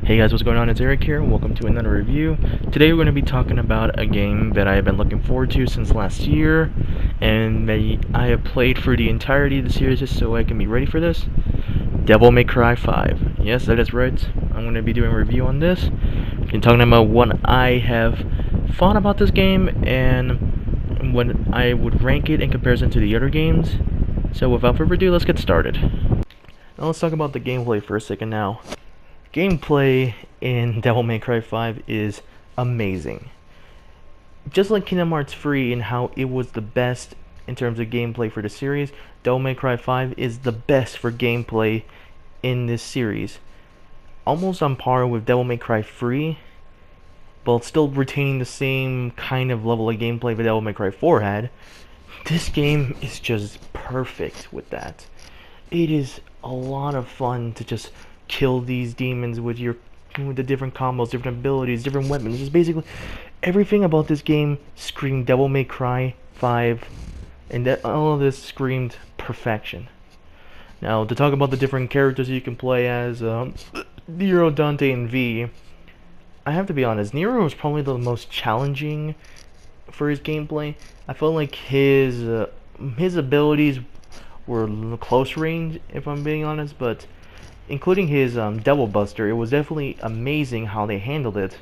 Hey guys, what's going on? It's Erik here. Welcome to another review. Today we're going to be talking about a game that I have been looking forward to since last year, and that I have played for the entirety of the series just so I can be ready for this. Devil May Cry 5. Yes, that is right. I'm going to be doing a review on this. And talking about what I have thought about this game and what I would rank it in comparison to the other games. So without further ado, let's get started. Now let's talk about the gameplay for a second now. Gameplay in Devil May Cry 5 is amazing. Just like Kingdom Hearts 3 and how it was the best in terms of gameplay for the series, Devil May Cry 5 is the best for gameplay in this series. Almost on par with Devil May Cry 3, but still retaining the same kind of level of gameplay that Devil May Cry 4 had. This game is just perfect with that. It is a lot of fun to just kill these demons with the different combos, different abilities, different weapons. Just basically everything about this game screamed Devil May Cry 5, and that all of this screamed perfection. Now, to talk about the different characters you can play as, Nero, Dante, and V, I have to be honest, Nero was probably the most challenging for his gameplay. I felt like his abilities were close range, if I'm being honest, but including his Devil Buster, it was definitely amazing how they handled it.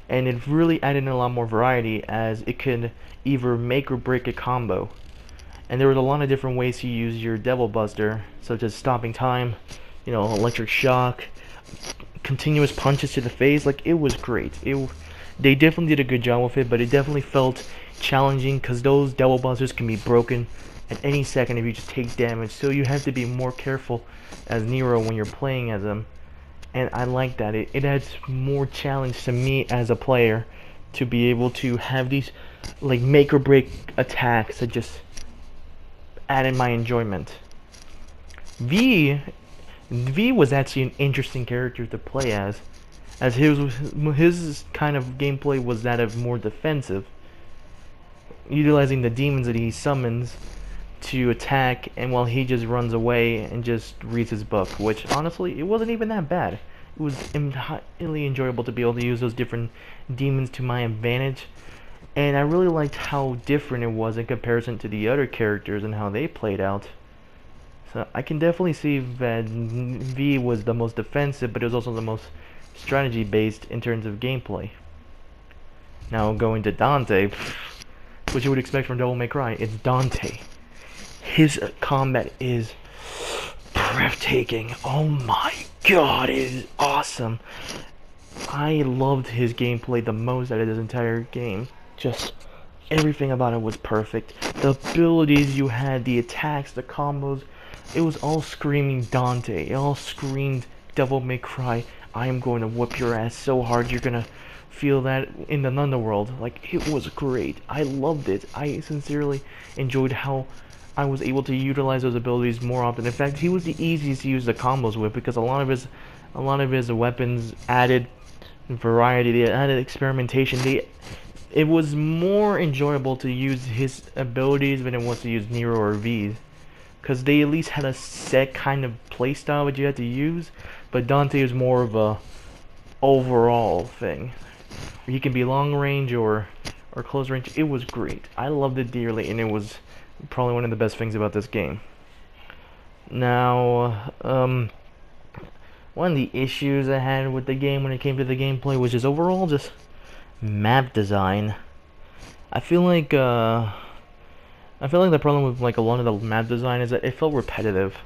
And it really added in a lot more variety, as it could either make or break a combo. And there was a lot of different ways to use your Devil Buster, such as stopping time, electric shock, continuous punches to the face. Like, it was great. They definitely did a good job with it, but it definitely felt challenging because those Devil Busters can be broken at any second if you just take damage, so you have to be more careful as Nero when you're playing as him. And I like that. It adds more challenge to me as a player to be able to have these like make or break attacks that just added my enjoyment. V was actually an interesting character to play as his kind of gameplay was that of more defensive, utilizing the demons that he summons to attack, and while he just runs away and just reads his book, which honestly it wasn't even that bad. It was highly enjoyable to be able to use those different demons to my advantage, and I really liked how different it was in comparison to the other characters and how they played out. So I can definitely see that V was the most defensive, but it was also the most strategy based in terms of gameplay. Now going to Dante, what you would expect from Devil May Cry, it's Dante. His combat is breathtaking. Oh my god, it is awesome. I loved his gameplay the most out of this entire game. Just everything about it was perfect. The abilities you had, the attacks, the combos, it was all screaming Dante. It all screamed Devil May Cry. I am going to whoop your ass so hard you're gonna feel that in the underworld. Like, it was great. I loved it. I sincerely enjoyed how I was able to utilize those abilities more often. In fact, he was the easiest to use the combos with because a lot of his weapons added variety, they added experimentation. It was more enjoyable to use his abilities than it was to use Nero or V, because they at least had a set kind of playstyle that you had to use. But Dante was more of a overall thing. He can be long range or close range. It was great. I loved it dearly, and it was probably one of the best things about this game. Now, one of the issues I had with the game when it came to the gameplay was just overall just map design. I feel like the problem with like a lot of the map design is that it felt repetitive.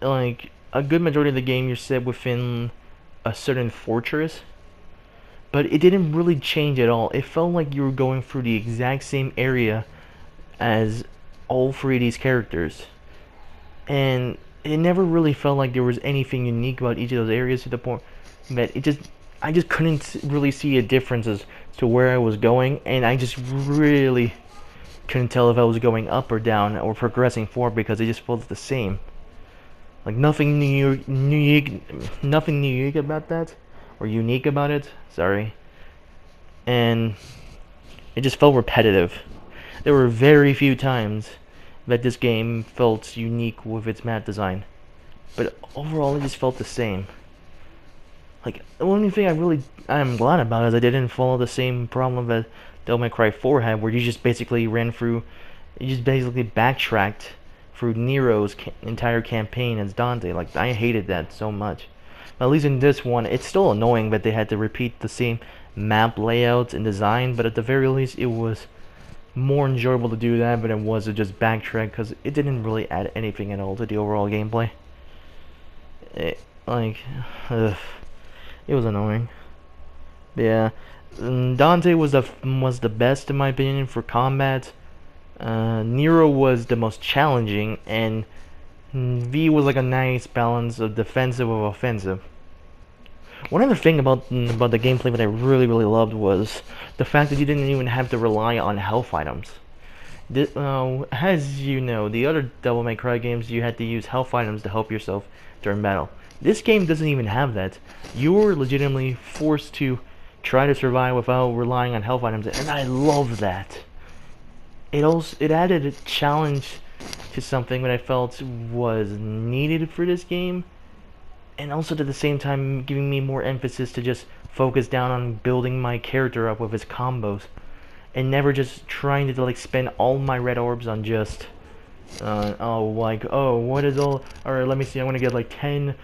Like, a good majority of the game you're set within a certain fortress, but it didn't really change at all. It felt like you were going through the exact same area as all three of these characters, and it never really felt like there was anything unique about each of those areas, to the point that I just couldn't really see a difference as to where I was going, and I just really couldn't tell if I was going up or down or progressing forward, because it just felt the same. Like, nothing unique about that, or unique about it, sorry. And it just felt repetitive. There were very few times that this game felt unique with its map design, but overall it just felt the same. Like, the only thing I'm glad about is I didn't follow the same problem that Devil May Cry 4 had, where you just basically backtracked through Nero's entire campaign as Dante. Like, I hated that so much. At least in this one, it's still annoying that they had to repeat the same map layouts and design, but at the very least, it was more enjoyable to do that than it was to just backtrack, because it didn't really add anything at all to the overall gameplay. Like, ugh, it was annoying. Yeah, Dante was the best in my opinion for combat. Nero was the most challenging, and V was like a nice balance of defensive of offensive. One other thing about the gameplay that I really loved was the fact that you didn't even have to rely on health items. As you know, the other Devil May Cry games, you had to use health items to help yourself during battle. This game doesn't even have that. You're legitimately forced to try to survive without relying on health items, and I love that. It added a challenge to something that I felt was needed for this game, and also at the same time giving me more emphasis to just focus down on building my character up with his combos, and never just trying to like spend all my red orbs on just what is all, alright, let me see, I want to get like 10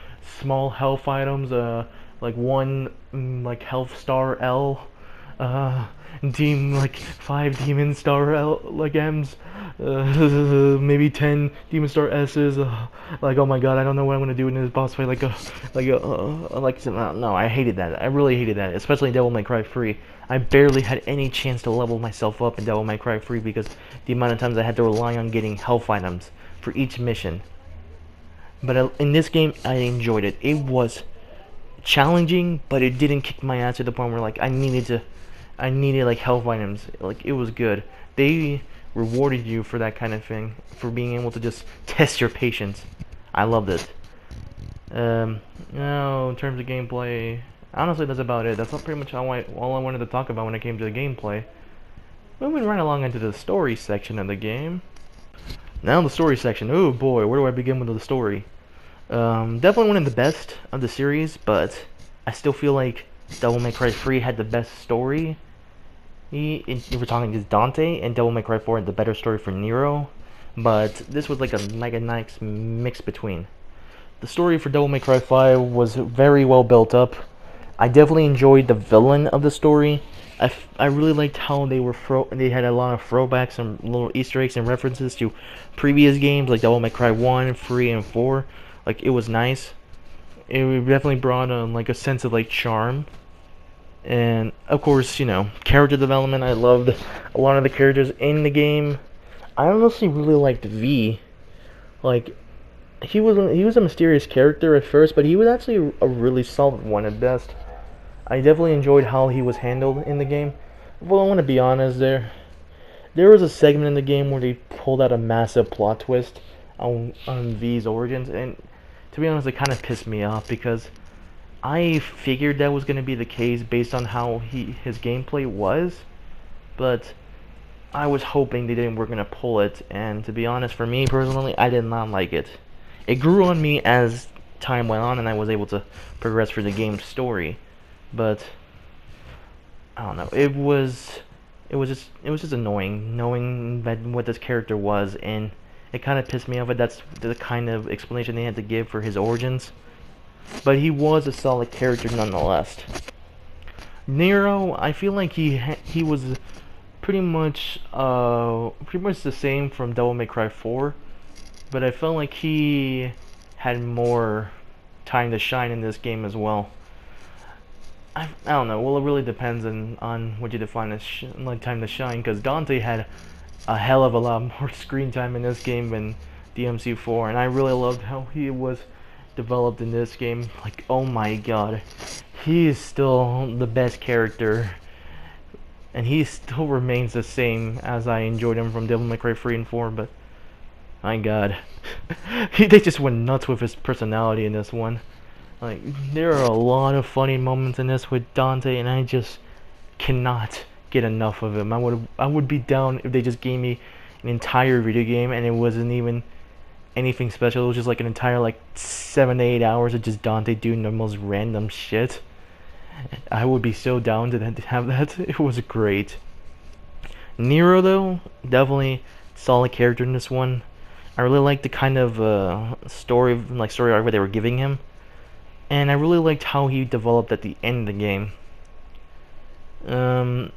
small health items, like one like health star L, like 5 demon star L like M's, maybe 10 demon star S's, like, oh my god, I don't know what I'm gonna do in this boss fight, no, I hated that. I really hated that, especially in Devil May Cry 3. I barely had any chance to level myself up in Devil May Cry 3 because the amount of times I had to rely on getting health items for each mission. But in this game, I enjoyed it. It was challenging, but it didn't kick my ass to the point where like I needed like health items. Like, it was good. They rewarded you for that kind of thing, for being able to just test your patience. I loved it. Now, in terms of gameplay, honestly, that's about it. That's pretty much all I wanted to talk about when it came to the gameplay. Moving right along into the story section of the game. Now the story section. Oh boy, where do I begin with the story? Definitely one of the best of the series, but I still feel like Devil May Cry 3 had the best story. If we're talking just Dante, and Devil May Cry 4 had the better story for Nero, but this was like a nice mix between. The story for Devil May Cry 5 was very well built up. I definitely enjoyed the villain of the story. I really liked how they had a lot of throwbacks and little Easter eggs and references to previous games like Devil May Cry 1, 3, and 4. Like, it was nice. It definitely brought like a sense of like charm. And of course, you know, character development. I loved a lot of the characters in the game. I honestly really liked V. Like, he was a mysterious character at first, but he was actually a really solid one at best. I definitely enjoyed how he was handled in the game. Well, I want to be honest, there was a segment in the game where they pulled out a massive plot twist on V's origins, and to be honest, it kind of pissed me off because I figured that was going to be the case based on how his gameplay was, but I was hoping they were going to pull it, and to be honest, for me personally, I did not like it. It grew on me as time went on and I was able to progress through the game's story, but I don't know, it was just annoying knowing that what this character was, and it kind of pissed me off that that's the kind of explanation they had to give for his origins. But he was a solid character nonetheless. Nero, I feel like he was pretty much the same from Devil May Cry 4, but I felt like he had more time to shine in this game as well. I don't know. Well, it really depends on what you define as like time to shine, because Dante had a hell of a lot more screen time in this game than DMC4, and I really loved how he was developed in this game. Like, oh my god, he is still the best character, and he still remains the same as I enjoyed him from Devil May Cry 3 and 4, but my god, they just went nuts with his personality in this one. Like, there are a lot of funny moments in this with Dante, and I just cannot get enough of him. I would be down if they just gave me an entire video game and it wasn't even anything special. It was just like an entire like 7 to 8 hours of just Dante doing the most random shit. I would be so down to have that. It was great. Nero though, definitely solid character in this one. I really liked the kind of story arc that they were giving him, and I really liked how he developed at the end of the game. Um,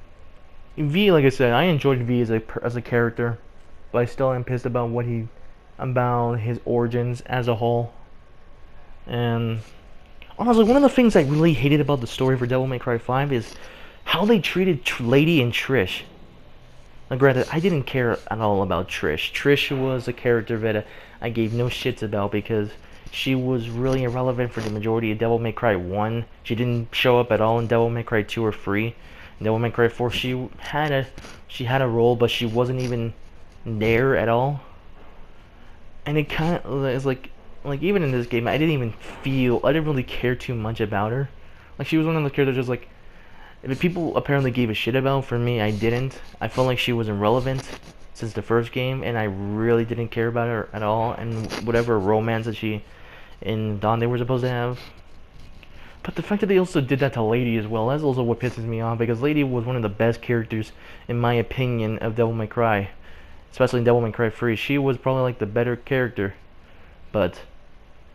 V, like I said, I enjoyed V as a character, but I still am pissed about about his origins as a whole. And honestly, one of the things I really hated about the story for Devil May Cry 5 is how they treated Lady and Trish. Now, granted, I didn't care at all about Trish. Trish was a character that I gave no shits about because she was really irrelevant for the majority of Devil May Cry 1. She didn't show up at all in Devil May Cry 2 or 3. In Devil May Cry 4, she had a role, but she wasn't even there at all. And it kind of is like even in this game, I didn't really care too much about her. Like, she was one of the characters just like, if people apparently gave a shit about, for me, I didn't. I felt like she was irrelevant since the first game, and I really didn't care about her at all, and whatever romance that she and Dante were supposed to have. But the fact that they also did that to Lady as well, that's also what pisses me off, because Lady was one of the best characters, in my opinion, of Devil May Cry. Especially in Devil May Cry 3. She was probably like the better character. But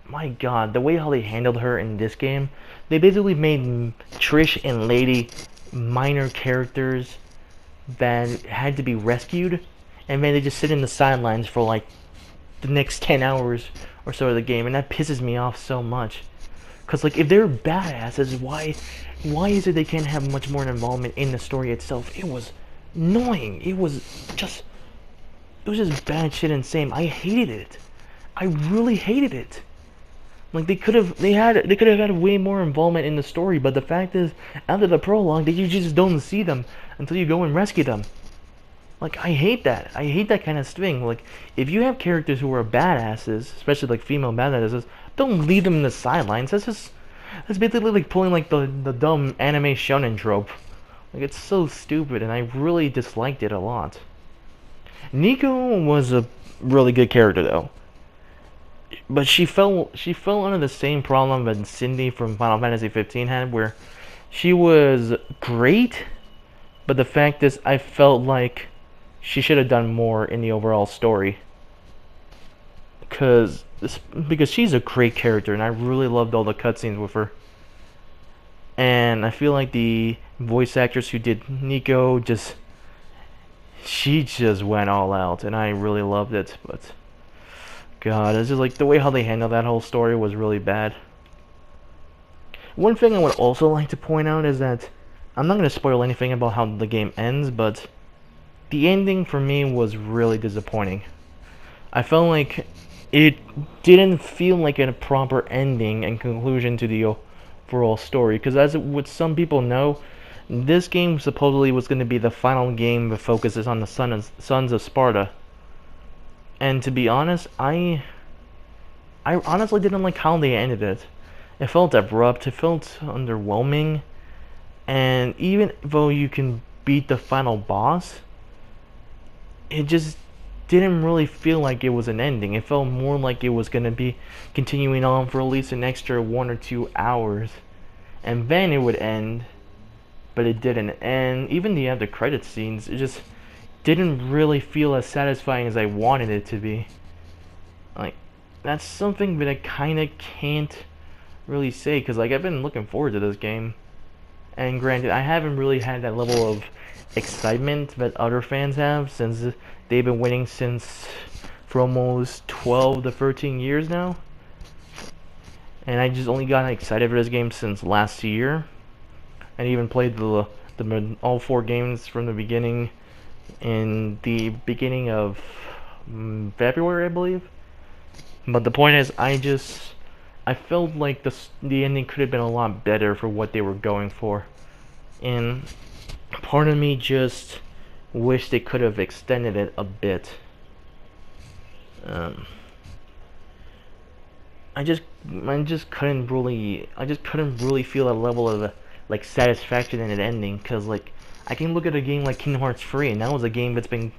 my god, the way how they handled her in this game, they basically made Trish and Lady minor characters that had to be rescued, and then they just sit in the sidelines for like the next 10 hours or so of the game, and that pisses me off so much. Cause like, if they're badasses, why is it they can't have much more involvement in the story itself? It was annoying. It was just bad shit insane. I hated it. I really hated it. Like, they could have had way more involvement in the story, but the fact is, after the prologue, you just don't see them until you go and rescue them. Like, I hate that. I hate that kind of thing. Like, if you have characters who are badasses, especially like female badasses, don't leave them in the sidelines. That's basically like pulling like the dumb anime shonen trope. Like, it's so stupid, and I really disliked it a lot. Nico was a really good character though. But she fell under the same problem that Cindy from Final Fantasy 15 had, where she was great, but the fact is, I felt like she should have done more in the overall story. Because she's a great character, and I really loved all the cutscenes with her. And I feel like the voice actress who did Nico she just went all out, and I really loved it. But god, it's just like the way how they handled that whole story was really bad. One thing I would also like to point out is that I'm not going to spoil anything about how the game ends, but the ending for me was really disappointing. I felt like it didn't feel like a proper ending and conclusion to the overall story, because as what some people know, this game supposedly was going to be the final game that focuses on the Sons of Sparta. And to be honest, I honestly didn't like how they ended it. It felt abrupt, it felt underwhelming, and even though you can beat the final boss, it just didn't really feel like it was an ending. It felt more like it was going to be continuing on for at least an extra 1 or 2 hours, and then it would end, but it didn't. And even the after credits scenes, it just didn't really feel as satisfying as I wanted it to be. Like, that's something that I kind of can't really say, because like, I've been looking forward to this game, and granted, I haven't really had that level of excitement that other fans have, since they've been waiting for almost 12 to 13 years now. And I just only got excited for this game since last year, and even played all 4 games from the beginning in the beginning of February, I believe. But the point is, I felt like the ending could have been a lot better for what they were going for, and part of me just wish they could have extended it a bit. I just couldn't really feel a level of like satisfaction in it ending, because like, I can look at a game like Kingdom Hearts 3, and that was a game that's been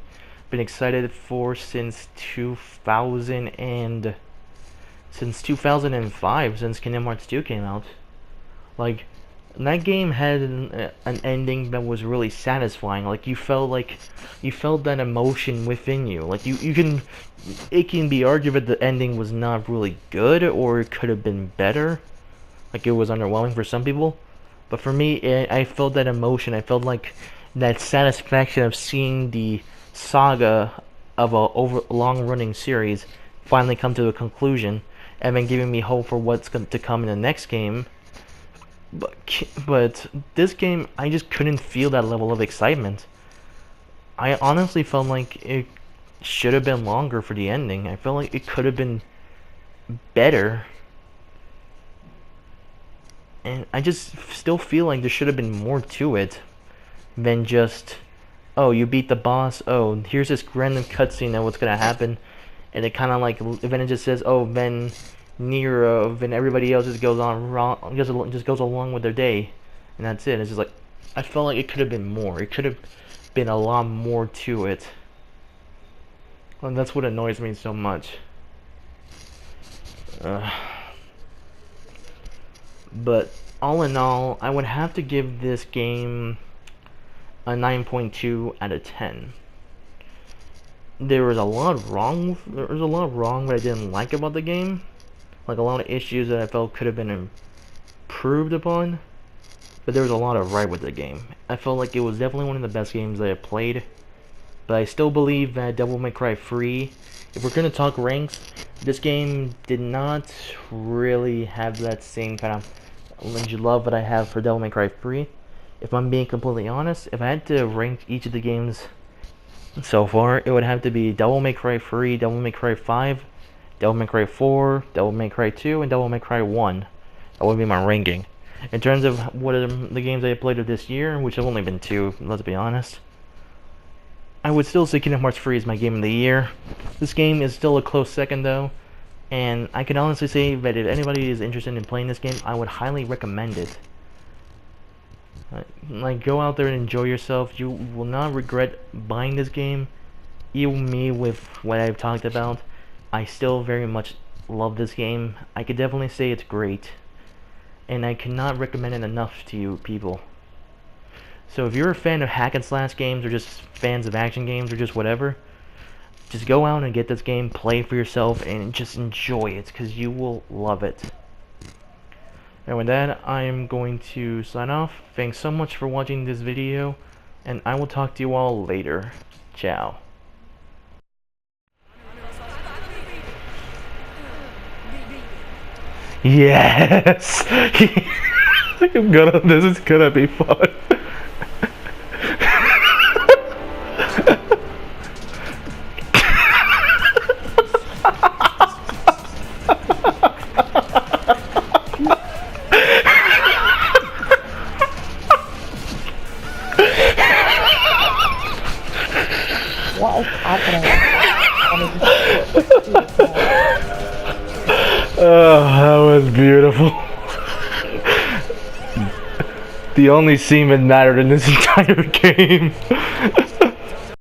excited for since 2005, since Kingdom Hearts 2 came out. Like, And that game had an ending that was really satisfying. You felt that emotion within you. It can be argued that the ending was not really good or it could have been better. Like it was underwhelming for some people, but for me, I felt that emotion. I felt like that satisfaction of seeing the saga of a long-running series finally come to a conclusion, and then giving me hope for what's going to come in the next game. But this game, I just couldn't feel that level of excitement. I honestly felt like it should have been longer for the ending. I felt like it could have been better. And I just still feel like there should have been more to it than just, oh, you beat the boss, oh, here's this random cutscene of what's gonna happen, and it kind of like, then it just says, oh, then Nero, then everybody else just goes on wrong, just goes along with their day, and that's it. It's just like, I felt like it could have been more. It could have been a lot more to it. And that's what annoys me so much. But all in all, I would have to give this game a 9.2 out of 10. There was a lot wrong. There was a lot wrong that I didn't like about the game, like a lot of issues that I felt could have been improved upon. But there was a lot of right with the game. I felt like it was definitely one of the best games that I played. But I still believe that Devil May Cry 3, if we're gonna talk ranks, this game did not really have that same kind of love that I have for Devil May Cry 3. If I'm being completely honest, if I had to rank each of the games so far, it would have to be Devil May Cry 3, Devil May Cry 5, Devil May Cry 4, Devil May Cry 2, and Devil May Cry 1. That would be my ranking. In terms of what are the games I played of this year, which have only been 2, let's be honest, I would still say Kingdom Hearts 3 is my game of the year. This game is still a close second though, and I can honestly say that if anybody is interested in playing this game, I would highly recommend it. Like, go out there and enjoy yourself. You will not regret buying this game. Even me, with what I've talked about, I still very much love this game. I could definitely say it's great, and I cannot recommend it enough to you people. So if you're a fan of hack and slash games, or just fans of action games, or just whatever, just go out and get this game, play for yourself, and just enjoy it, because you will love it. And with that, I am going to sign off. Thanks so much for watching this video, and I will talk to you all later. Ciao. Yes! This is gonna be fun. What is happening? Oh, that was beautiful. The only scene that mattered in this entire game.